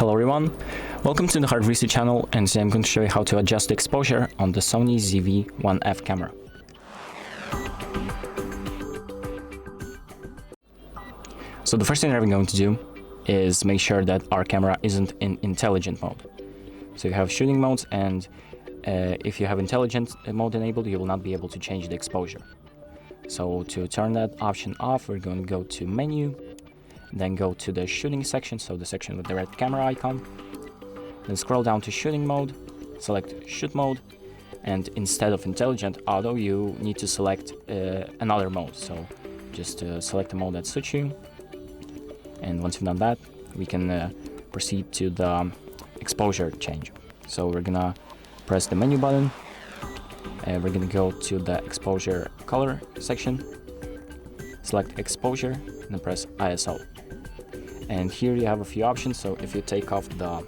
Hello everyone, welcome to the HardReset channel, and today I'm going to show you how to adjust the exposure on the SONY ZV-1F camera. So the first thing that we're going to do is make sure that our camera isn't in intelligent mode. So you have shooting modes, and if you have intelligent mode enabled, you will not be able to change the exposure. So to turn that option off, we're going to go to menu, then go to the shooting section, so the section with the red camera icon. Then scroll down to shooting mode, select shoot mode, and instead of intelligent auto, you need to select another mode. So just select the mode that suits you. And once you've done that, we can proceed to the exposure change. So we're gonna press the menu button, and we're gonna go to the exposure color section, select exposure, and then press ISO. And here you have a few options. So if you take off the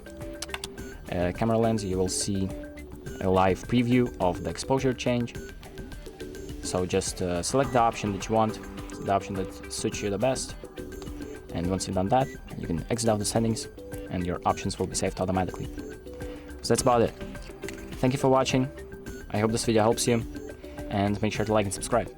camera lens, you will see a live preview of the exposure change. So just select the option that you want, the option that suits you the best. And once you've done that, you can exit out the settings and your options will be saved automatically. So that's about it. Thank you for watching. I hope this video helps you, and make sure to like and subscribe.